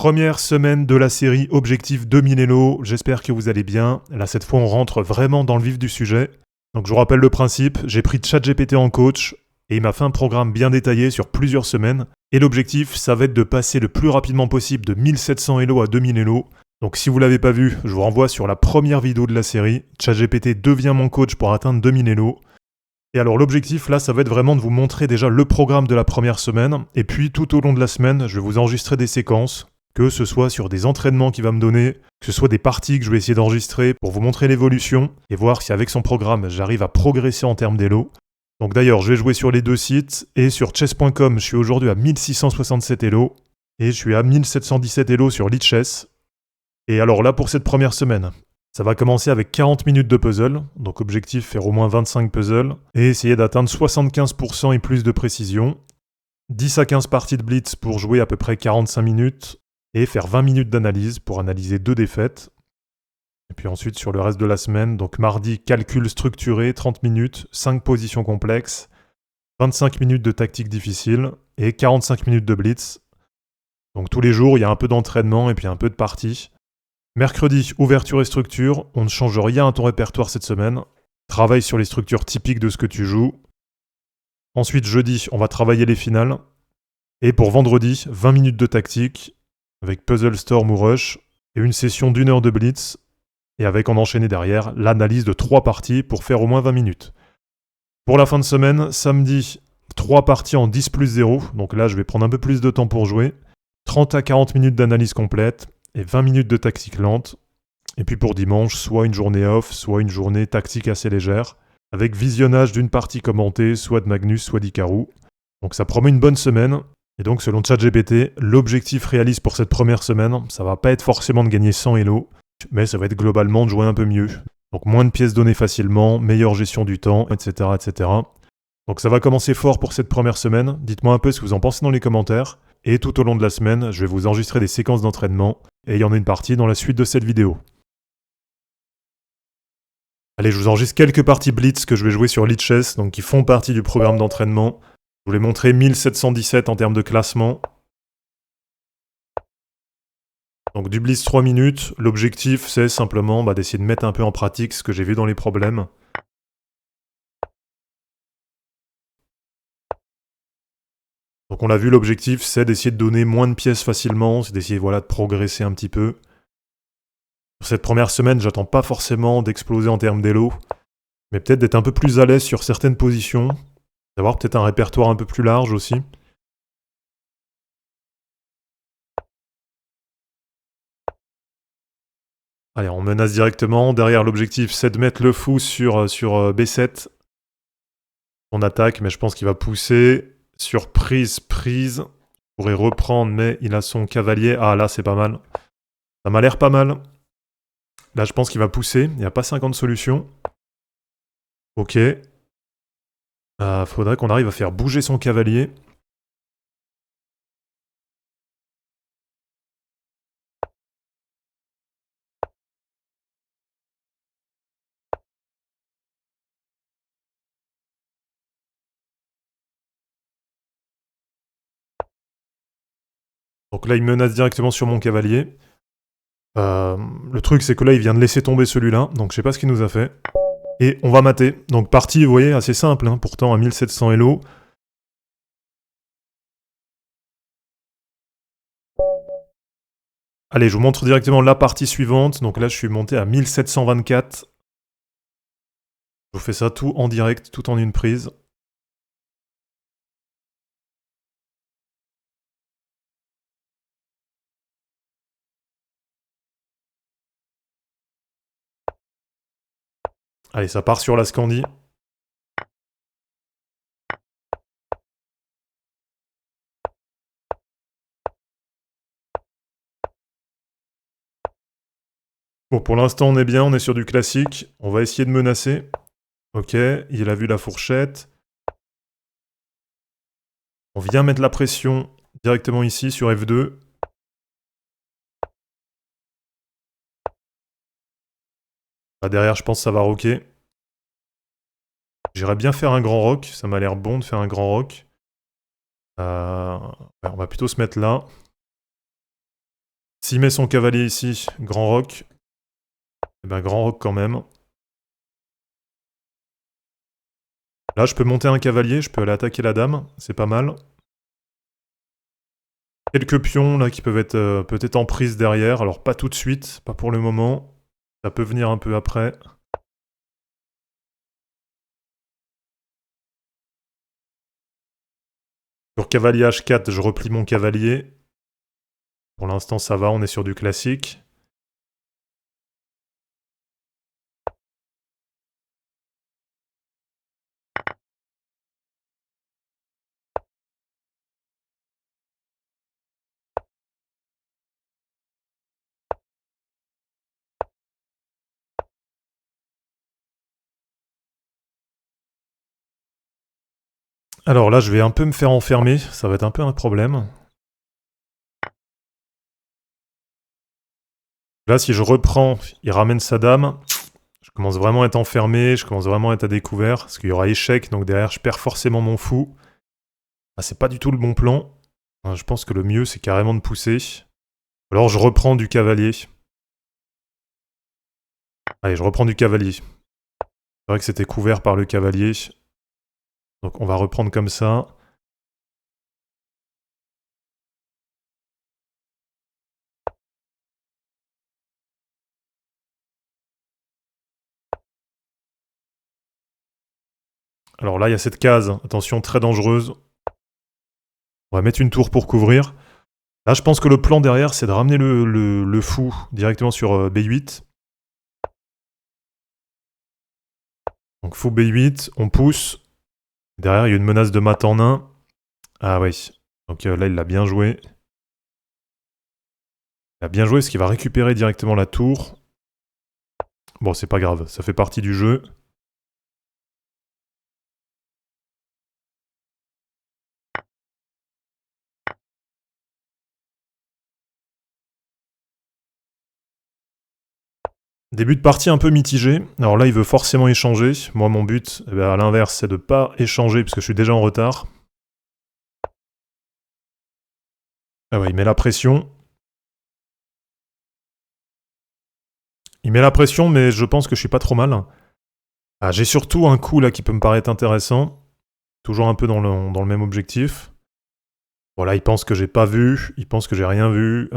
Première semaine de la série Objectif 2000 Elo, j'espère que vous allez bien. Là cette fois on rentre vraiment dans le vif du sujet. Donc je vous rappelle le principe, j'ai pris ChatGPT en coach et il m'a fait un programme bien détaillé sur plusieurs semaines. Et l'objectif ça va être de passer le plus rapidement possible de 1700 Elo à 2000 Elo. Donc si vous l'avez pas vu, je vous renvoie sur la première vidéo de la série. ChatGPT devient mon coach pour atteindre 2000 Elo. Et alors l'objectif là, ça va être vraiment de vous montrer déjà le programme de la première semaine. Et puis tout au long de la semaine, je vais vous enregistrer des séquences. Que ce soit sur des entraînements qu'il va me donner, que ce soit des parties que je vais essayer d'enregistrer pour vous montrer l'évolution et voir si avec son programme j'arrive à progresser en termes d'élo. Donc d'ailleurs, je vais jouer sur les deux sites et sur chess.com, je suis aujourd'hui à 1667 Elo et je suis à 1717 Elo sur Lichess. Et alors là pour cette première semaine, ça va commencer avec 40 minutes de puzzle, donc objectif faire au moins 25 puzzles et essayer d'atteindre 75% et plus de précision. 10 à 15 parties de blitz pour jouer à peu près 45 minutes. Et faire 20 minutes d'analyse pour analyser 2 défaites. Et puis ensuite sur le reste de la semaine, donc mardi, calcul structuré, 30 minutes, 5 positions complexes, 25 minutes de tactique difficile et 45 minutes de blitz. Donc tous les jours, il y a un peu d'entraînement et puis un peu de partie. Mercredi, ouverture et structure, on ne change rien à ton répertoire cette semaine. Travaille sur les structures typiques de ce que tu joues. Ensuite, jeudi, on va travailler les finales. Et pour vendredi, 20 minutes de tactique, avec Puzzle Storm ou Rush, et une session d'1 heure de blitz, et avec en enchaîné derrière l'analyse de 3 parties pour faire au moins 20 minutes. Pour la fin de semaine, samedi, 3 parties en 10+0, donc là je vais prendre un peu plus de temps pour jouer, 30 à 40 minutes d'analyse complète, et 20 minutes de tactique lente, et puis pour dimanche, soit une journée off, soit une journée tactique assez légère, avec visionnage d'une partie commentée, soit de Magnus, soit d'Ikaru. Donc ça promet une bonne semaine. Et donc, selon ChatGPT, l'objectif réaliste pour cette première semaine, ça va pas être forcément de gagner 100 Elo, mais ça va être globalement de jouer un peu mieux. Donc, moins de pièces données facilement, meilleure gestion du temps, etc., etc. Donc, ça va commencer fort pour cette première semaine. Dites-moi un peu ce que vous en pensez dans les commentaires. Et tout au long de la semaine, je vais vous enregistrer des séquences d'entraînement, et il y en a une partie dans la suite de cette vidéo. Allez, je vous enregistre quelques parties Blitz que je vais jouer sur Lichess, donc qui font partie du programme d'entraînement. Je vous l'ai montré 1717 en termes de classement. Donc du blitz 3 minutes, l'objectif c'est simplement d'essayer de mettre un peu en pratique ce que j'ai vu dans les problèmes. Donc on l'a vu, l'objectif c'est d'essayer de donner moins de pièces facilement, c'est d'essayer de progresser un petit peu. Pour cette première semaine, j'attends pas forcément d'exploser en termes d'élo, mais peut-être d'être un peu plus à l'aise sur certaines positions, d'avoir peut-être un répertoire un peu plus large aussi. Allez, on menace directement. Derrière, l'objectif, c'est de mettre le fou sur B7. On attaque, mais je pense qu'il va pousser. Sur prise. Il pourrait reprendre, mais il a son cavalier. Ah, là, c'est pas mal. Ça m'a l'air pas mal. Là, je pense qu'il va pousser. Il n'y a pas 50 solutions. Ok. Faudrait qu'on arrive à faire bouger son cavalier. Donc là, il menace directement sur mon cavalier. Le truc, c'est que là, il vient de laisser tomber celui-là. Donc, je sais pas ce qu'il nous a fait. Et on va mater. Donc, partie, vous voyez, assez simple. Hein, pourtant, à 1700 Elo. Allez, je vous montre directement la partie suivante. Donc là, je suis monté à 1724. Je vous fais ça tout en direct, tout en une prise. Allez, ça part sur la Scandie. Bon, pour l'instant, on est bien, on est sur du classique. On va essayer de menacer. Ok, il a vu la fourchette. On vient mettre la pression directement ici sur F2. Là, derrière, je pense que ça va rocker. J'irais bien faire un grand rock. Ça m'a l'air bon de faire un grand rock. On va plutôt se mettre là. S'il met son cavalier ici, grand roc. Eh ben grand roc quand même. Là, je peux monter un cavalier, je peux aller attaquer la dame, c'est pas mal. Quelques pions là qui peuvent être peut-être en prise derrière, alors pas tout de suite, pas pour le moment. Ça peut venir un peu après. Sur cavalier H4, je replie mon cavalier. Pour l'instant, ça va, on est sur du classique. Alors là, je vais un peu me faire enfermer, ça va être un peu un problème. Là, si je reprends, il ramène sa dame. Je commence vraiment à être enfermé, je commence vraiment à être à découvert, parce qu'il y aura échec, donc derrière, je perds forcément mon fou. Ah, c'est pas du tout le bon plan. Je pense que le mieux, c'est carrément de pousser. Alors, je reprends du cavalier. Allez, je reprends du cavalier. C'est vrai que c'était couvert par le cavalier. Donc, on va reprendre comme ça. Alors là, il y a cette case. Attention, très dangereuse. On va mettre une tour pour couvrir. Là, je pense que le plan derrière, c'est de ramener le fou directement sur B8. Donc fou B8, on pousse. Derrière, il y a une menace de mat en 1. Ah oui. Donc là, il l'a bien joué. Il a bien joué, parce qu'il va récupérer directement la tour. Bon, c'est pas grave, ça fait partie du jeu. Début de partie un peu mitigé. Alors là, il veut forcément échanger. Moi, mon but, eh ben, à l'inverse, c'est de pas échanger, parce que je suis déjà en retard. Ah ouais, il met la pression. Il met la pression, mais je pense que je suis pas trop mal. Ah, j'ai surtout un coup là qui peut me paraître intéressant. Toujours un peu dans le même objectif. Voilà, il pense que j'ai pas vu, il pense que j'ai rien vu.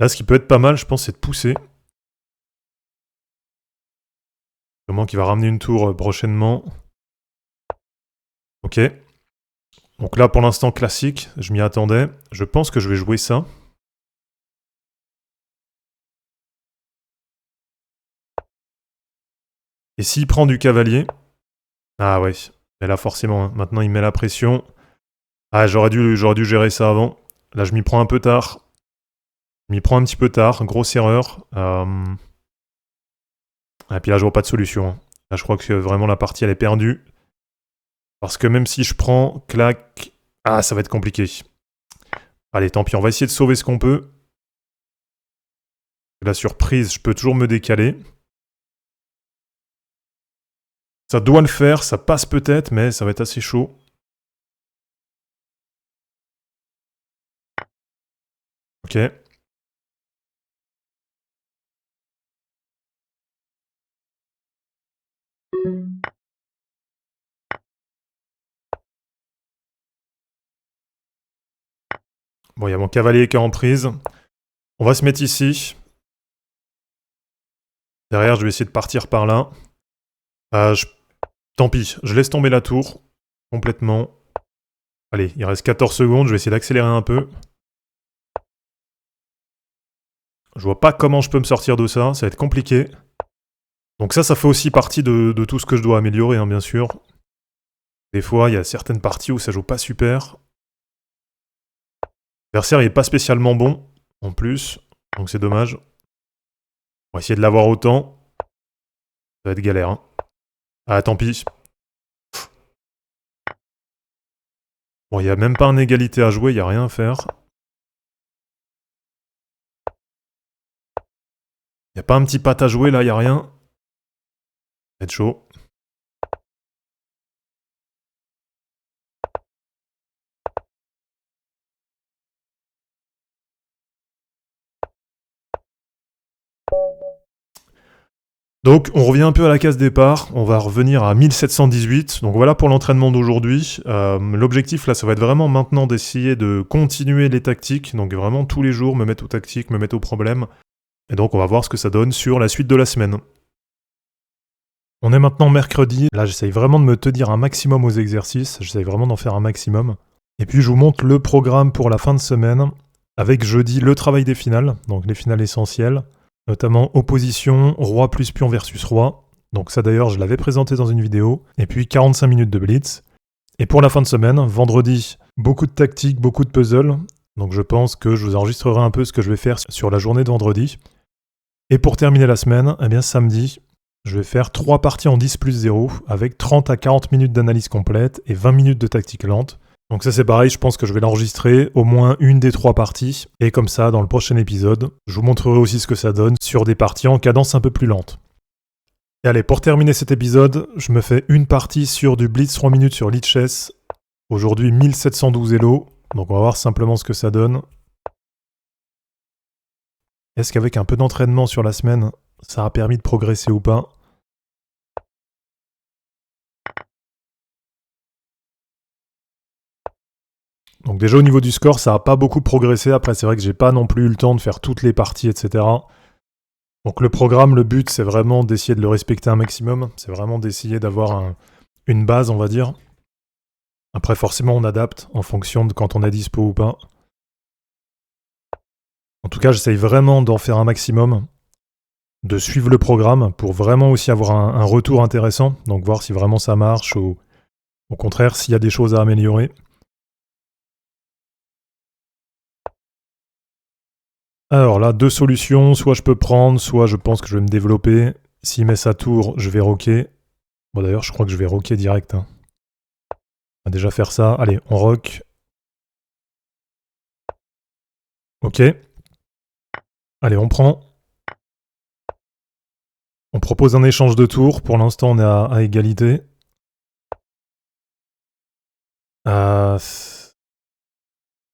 Là, ce qui peut être pas mal, je pense, c'est de pousser. Comment qu'il va ramener une tour prochainement. Ok. Donc là, pour l'instant, classique, je m'y attendais. Je pense que je vais jouer ça. Et s'il prend du cavalier... Ah ouais, mais là forcément, hein. Maintenant il met la pression. Ah, j'aurais dû gérer ça avant. Là, je m'y prends un peu tard. Je m'y prends un petit peu tard, grosse erreur. Et puis là, je vois pas de solution, hein. Là, je crois que vraiment la partie, elle est perdue. Parce que même si je prends, clac... Ah, ça va être compliqué. Allez, tant pis, on va essayer de sauver ce qu'on peut. La surprise, je peux toujours me décaler. Ça doit le faire, ça passe peut-être, mais ça va être assez chaud. Ok. Bon, il y a mon cavalier qui est en prise. On va se mettre ici. Derrière, je vais essayer de partir par là. Tant pis, je laisse tomber la tour. Complètement. Allez, il reste 14 secondes, je vais essayer d'accélérer un peu. Je vois pas comment je peux me sortir de ça, ça va être compliqué. Donc ça fait aussi partie de tout ce que je dois améliorer, hein, bien sûr. Des fois, il y a certaines parties où ça joue pas super. L'adversaire, il est pas spécialement bon, en plus. Donc c'est dommage. On va essayer de l'avoir autant. Ça va être galère, hein. Ah, tant pis. Bon, il n'y a même pas une égalité à jouer, il n'y a rien à faire. Il n'y a pas un petit pat à jouer là, il n'y a rien. Ça va être chaud. Donc on revient un peu à la case départ, on va revenir à 1718, donc voilà pour l'entraînement d'aujourd'hui. L'objectif là ça va être vraiment maintenant d'essayer de continuer les tactiques, donc vraiment tous les jours me mettre aux tactiques, me mettre aux problèmes, et donc on va voir ce que ça donne sur la suite de la semaine. On est maintenant mercredi, là j'essaye vraiment de me tenir un maximum aux exercices, j'essaye vraiment d'en faire un maximum. Et puis je vous montre le programme pour la fin de semaine, avec jeudi le travail des finales, donc les finales essentielles, notamment opposition, roi plus pion versus roi. Donc ça d'ailleurs je l'avais présenté dans une vidéo. Et puis 45 minutes de blitz. Et pour la fin de semaine, vendredi, beaucoup de tactiques, beaucoup de puzzles. Donc je pense que je vous enregistrerai un peu ce que je vais faire sur la journée de vendredi. Et pour terminer la semaine, eh bien samedi, je vais faire 3 parties en 10+0 avec 30 à 40 minutes d'analyse complète et 20 minutes de tactique lente. Donc ça c'est pareil, je pense que je vais l'enregistrer au moins une des 3 parties. Et comme ça, dans le prochain épisode, je vous montrerai aussi ce que ça donne sur des parties en cadence un peu plus lente. Et allez, pour terminer cet épisode, je me fais une partie sur du Blitz 3 minutes sur Lichess. Aujourd'hui 1712 Elo, donc on va voir simplement ce que ça donne. Est-ce qu'avec un peu d'entraînement sur la semaine, ça a permis de progresser ou pas ? Donc déjà au niveau du score, ça n'a pas beaucoup progressé. Après c'est vrai que j'ai pas non plus eu le temps de faire toutes les parties, etc. Donc le programme, le but c'est vraiment d'essayer de le respecter un maximum. C'est vraiment d'essayer d'avoir une base, on va dire. Après forcément on adapte en fonction de quand on est dispo ou pas. En tout cas j'essaye vraiment d'en faire un maximum, de suivre le programme pour vraiment aussi avoir un retour intéressant. Donc voir si vraiment ça marche ou au contraire s'il y a des choses à améliorer. Alors là, 2 solutions, soit je peux prendre, soit je pense que je vais me développer. S'il met sa tour, je vais rocker. Bon d'ailleurs, je crois que je vais rocker direct. On va déjà faire ça. Allez, on rock. Ok. Allez, on prend. On propose un échange de tours. Pour l'instant, on est à égalité.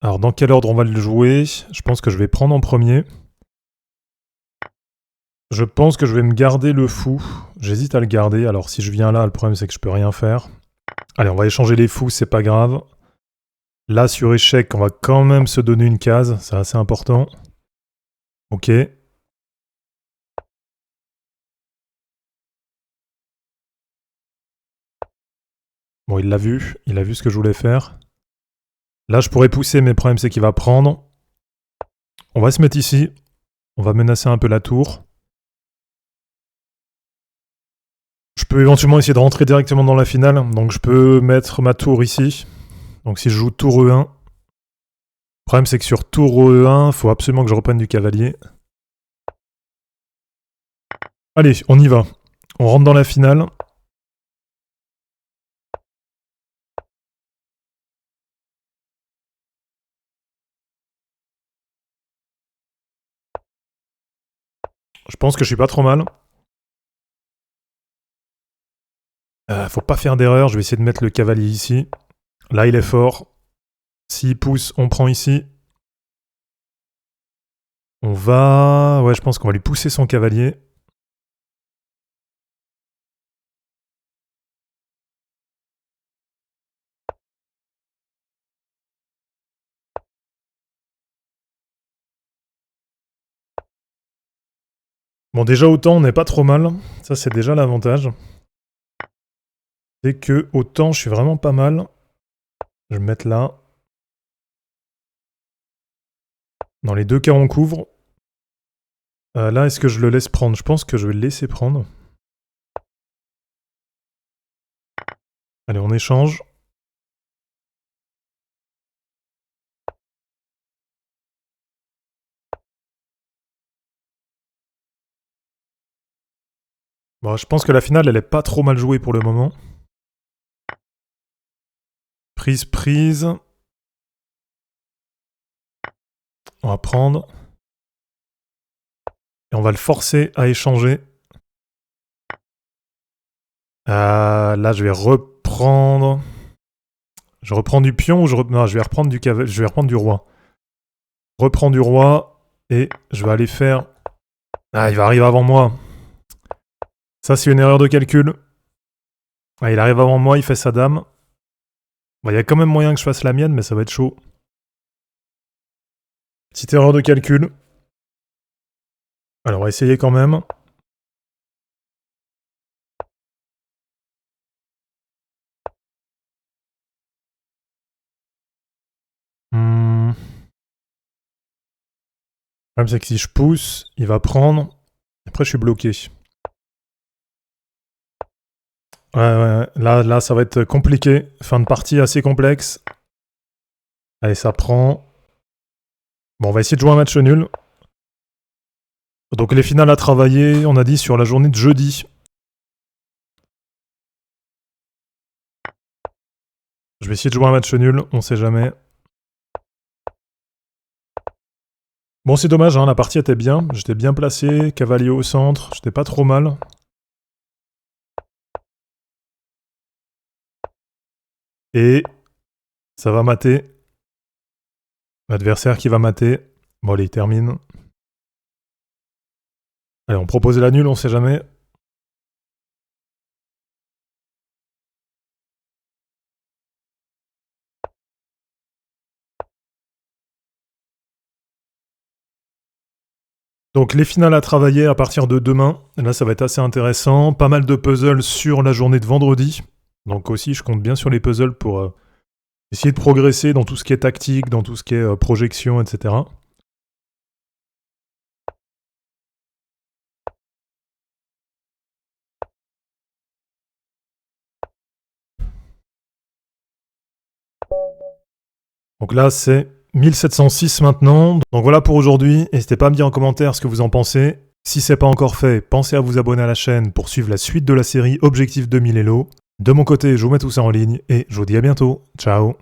Alors, dans quel ordre on va le jouer ? Je pense que je vais prendre en premier. Je pense que je vais me garder le fou. J'hésite à le garder. Alors, si je viens là, le problème, c'est que je peux rien faire. Allez, on va échanger les fous, c'est pas grave. Là, sur échec, on va quand même se donner une case. C'est assez important. Ok. Bon, il a vu ce que je voulais faire. Là, je pourrais pousser, mais le problème, c'est qu'il va prendre. On va se mettre ici. On va menacer un peu la tour. Je peux éventuellement essayer de rentrer directement dans la finale. Donc, je peux mettre ma tour ici. Donc, si je joue tour E1. Le problème, c'est que sur tour E1, il faut absolument que je reprenne du cavalier. Allez, on y va. On rentre dans la finale. Je pense que je suis pas trop mal. Faut pas faire d'erreur. Je vais essayer de mettre le cavalier ici. Là, il est fort. S'il pousse, on prend ici. On va... Ouais, je pense qu'on va lui pousser son cavalier. Bon, déjà, autant, on n'est pas trop mal. Ça, c'est déjà l'avantage. C'est que, autant, je suis vraiment pas mal. Je vais me mettre là. Dans les deux cas, on couvre. Là, est-ce que je le laisse prendre ? Je pense que je vais le laisser prendre. Allez, on échange. Bon, je pense que la finale, elle est pas trop mal jouée pour le moment. Prise. On va prendre. Et on va le forcer à échanger. Là, je vais reprendre... Je reprends du pion ou non, je vais reprendre du cavalier. Je vais reprendre du roi. Reprends du roi. Et je vais aller faire... Ah, il va arriver avant moi. Ça, c'est une erreur de calcul. Ah, il arrive avant moi, il fait sa dame. Bon, il y a quand même moyen que je fasse la mienne, mais ça va être chaud. Petite erreur de calcul. Alors, on va essayer quand même. Le problème, c'est que si je pousse, il va prendre. Après, je suis bloqué. Ouais. Là, ça va être compliqué. Fin de partie assez complexe. Allez, ça prend. Bon, on va essayer de jouer un match nul. Donc, les finales à travailler, on a dit sur la journée de jeudi. Je vais essayer de jouer un match nul, on sait jamais. Bon, c'est dommage, hein, la partie était bien. J'étais bien placé, cavalier au centre, j'étais pas trop mal. Et ça va mater. L'adversaire qui va mater. Bon, allez, il termine. Allez, on propose la nulle, on sait jamais. Donc les finales à travailler à partir de demain. Là, ça va être assez intéressant. Pas mal de puzzles sur la journée de vendredi. Donc aussi, je compte bien sur les puzzles pour essayer de progresser dans tout ce qui est tactique, dans tout ce qui est projection, etc. Donc là, c'est 1706 maintenant. Donc voilà pour aujourd'hui. N'hésitez pas à me dire en commentaire ce que vous en pensez. Si c'est pas encore fait, pensez à vous abonner à la chaîne pour suivre la suite de la série Objectif 2000 Elo. De mon côté, je vous mets tout ça en ligne et je vous dis à bientôt. Ciao.